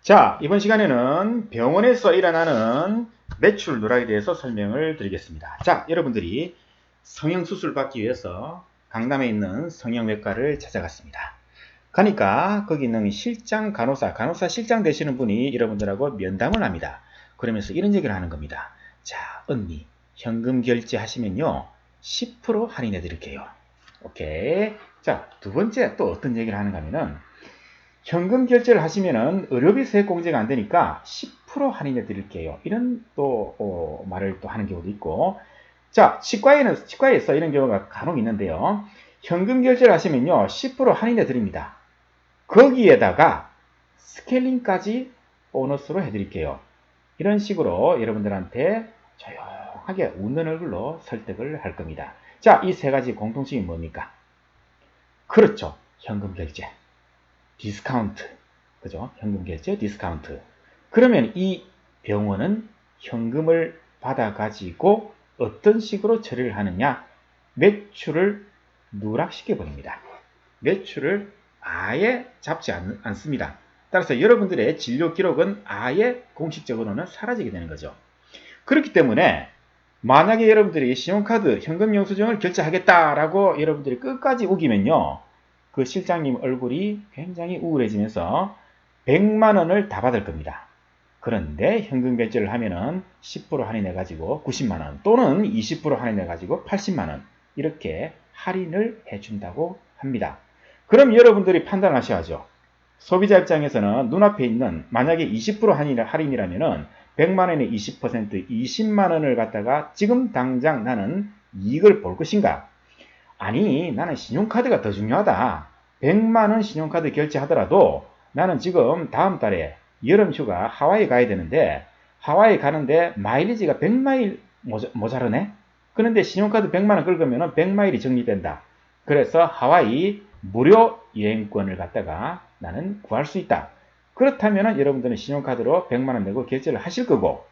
자, 이번 시간에는 병원에서 일어나는 매출 누락에 대해서 설명을 드리겠습니다. 자, 여러분들이 성형수술 받기 위해서 강남에 있는 성형외과를 찾아갔습니다. 가니까 거기 있는 실장 간호사 실장 되시는 분이 여러분들하고 면담을 합니다. 그러면서 이런 얘기를 하는 겁니다. 자, 언니, 현금 결제하시면요 10% 할인해 드릴게요. 오케이. 자, 두 번째 또 어떤 얘기를 하는가 하면은 현금 결제를 하시면은 의료비 세액 공제가 안 되니까 10% 할인해 드릴게요. 이런 또 말을 또 하는 경우도 있고, 자, 치과에서 이런 경우가 간혹 있는데요. 현금 결제를 하시면요 10% 할인해 드립니다. 거기에다가 스케일링까지 보너스로 해드릴게요. 이런 식으로 여러분들한테 조용하게 웃는 얼굴로 설득을 할 겁니다. 자, 이 세 가지 공통점이 뭡니까? 그렇죠. 현금 결제. 디스카운트. 그죠? 현금 결제, 디스카운트. 그러면 이 병원은 현금을 받아가지고 어떤 식으로 처리를 하느냐? 매출을 누락시켜 버립니다. 매출을 아예 잡지 않습니다. 따라서 여러분들의 진료 기록은 아예 공식적으로는 사라지게 되는 거죠. 그렇기 때문에 만약에 여러분들이 신용카드 현금 영수증을 결제하겠다라고 여러분들이 끝까지 우기면요. 그 실장님 얼굴이 굉장히 우울해지면서 100만원을 다 받을 겁니다. 그런데 현금 결제를 하면은 10% 할인해가지고 90만원 또는 20% 할인해가지고 80만원 이렇게 할인을 해준다고 합니다. 그럼 여러분들이 판단하셔야죠. 소비자 입장에서는 눈앞에 있는 만약에 20% 할인이라면은 100만원에 20% 20만원을 갖다가 지금 당장 나는 이익을 볼 것인가? 아니, 나는 신용카드가 더 중요하다. 100만원 신용카드 결제하더라도 나는 지금 다음 달에 여름휴가 하와이 가야 되는데 하와이 가는데 마일리지가 100마일 모자르네? 그런데 신용카드 100만원 긁으면 100마일이 정리된다. 그래서 하와이 무료 여행권을 갖다가 나는 구할 수 있다. 그렇다면 여러분들은 신용카드로 100만원 내고 결제를 하실 거고,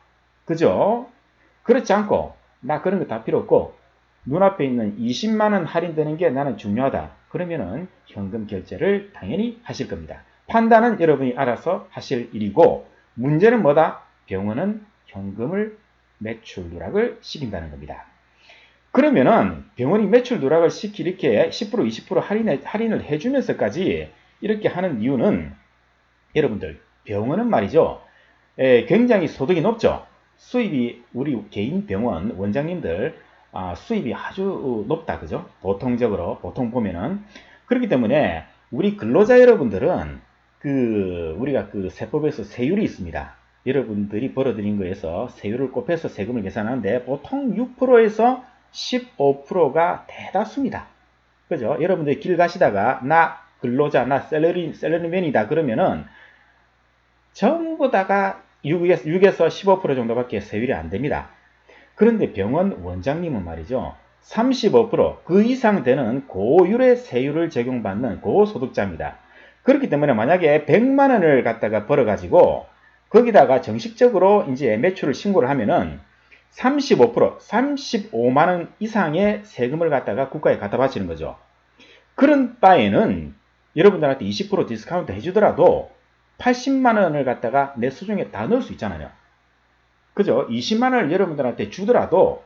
그죠? 그렇지 않고 나 그런 거 다 필요 없고 눈앞에 있는 20만원 할인되는 게 나는 중요하다. 그러면은 현금 결제를 당연히 하실 겁니다. 판단은 여러분이 알아서 하실 일이고, 문제는 뭐다? 병원은 현금을 매출 누락을 시킨다는 겁니다. 그러면은 병원이 매출 누락을 이렇게 10% 20% 할인을 해주면서까지 이렇게 하는 이유는 여러분들 병원은 말이죠. 굉장히 소득이 높죠. 수입이 우리 개인 병원 원장님들 수입이 아주 높다. 그죠? 보통 보면은. 그렇기 때문에 우리 근로자 여러분들은 우리가 세법에서 세율이 있습니다. 여러분들이 벌어들인 거에서 세율을 곱해서 세금을 계산하는데 보통 6%에서 15%가 대다수입니다. 그죠? 여러분들이 길 가시다가 나 근로자, 나 셀러리맨이다 그러면은 전부 다가 6에서 15% 정도밖에 세율이 안 됩니다. 그런데 병원 원장님은 말이죠. 35%그 이상 되는 고율의 세율을 적용받는 고소득자입니다. 그렇기 때문에 만약에 100만원을 갖다가 벌어가지고 거기다가 정식적으로 이제 매출을 신고를 하면은 35%, 35만원 이상의 세금을 갖다가 국가에 갖다 바치는 거죠. 그런 바에는 여러분들한테 20% 디스카운트 해주더라도 80만원을 갖다가 내 수중에 다 넣을 수 있잖아요. 그죠? 20만원을 여러분들한테 주더라도,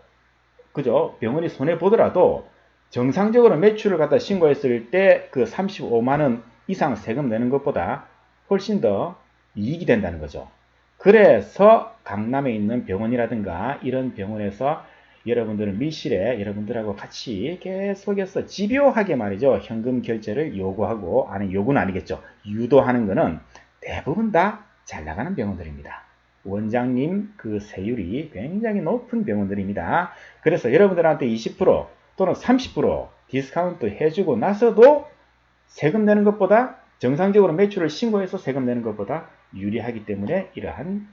그죠? 병원이 손해보더라도 정상적으로 매출을 갖다 신고했을 때 그 35만원 이상 세금 내는 것보다 훨씬 더 이익이 된다는 거죠. 그래서 강남에 있는 병원이라든가 이런 병원에서 여러분들은 밀실에 여러분들하고 같이 계속해서 집요하게 말이죠. 현금 결제를 요구하고, 아니 요구는 아니겠죠. 유도하는 거는 대부분 다 잘 나가는 병원들입니다. 원장님 그 세율이 굉장히 높은 병원들입니다. 그래서 여러분들한테 20% 또는 30% 디스카운트 해주고 나서도 세금 내는 것보다 정상적으로 매출을 신고해서 세금 내는 것보다 유리하기 때문에 이러한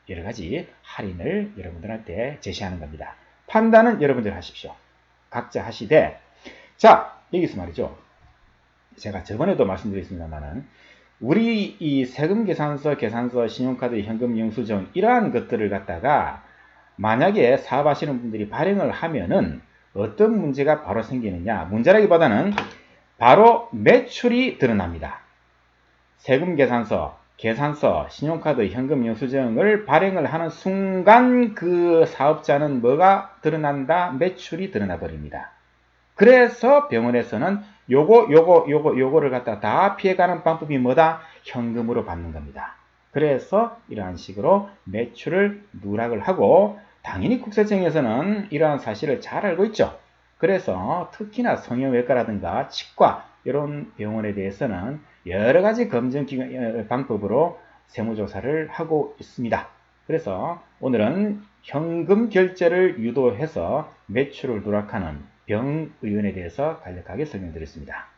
여러 가지 할인을 여러분들한테 제시하는 겁니다. 판단은 여러분들 하십시오. 각자 하시되, 자, 여기서 말이죠. 제가 저번에도 말씀드렸습니다만은 우리 이 세금 계산서, 신용카드, 현금 영수증 이러한 것들을 갖다가 만약에 사업하시는 분들이 발행을 하면은 어떤 문제가 바로 생기느냐? 문제라기보다는 바로 매출이 드러납니다. 세금 계산서, 계산서, 신용카드, 현금 영수증을 발행을 하는 순간 그 사업자는 뭐가 드러난다? 매출이 드러나 버립니다. 그래서 병원에서는 요거를 갖다 다 피해가는 방법이 뭐다? 현금으로 받는 겁니다. 그래서 이러한 식으로 매출을 누락을 하고, 당연히 국세청에서는 이러한 사실을 잘 알고 있죠. 그래서 특히나 성형외과라든가 치과 이런 병원에 대해서는 여러 가지 검증 방법으로 세무조사를 하고 있습니다. 그래서 오늘은 현금 결제를 유도해서 매출을 누락하는 병의원에 대해서 간략하게 설명드렸습니다.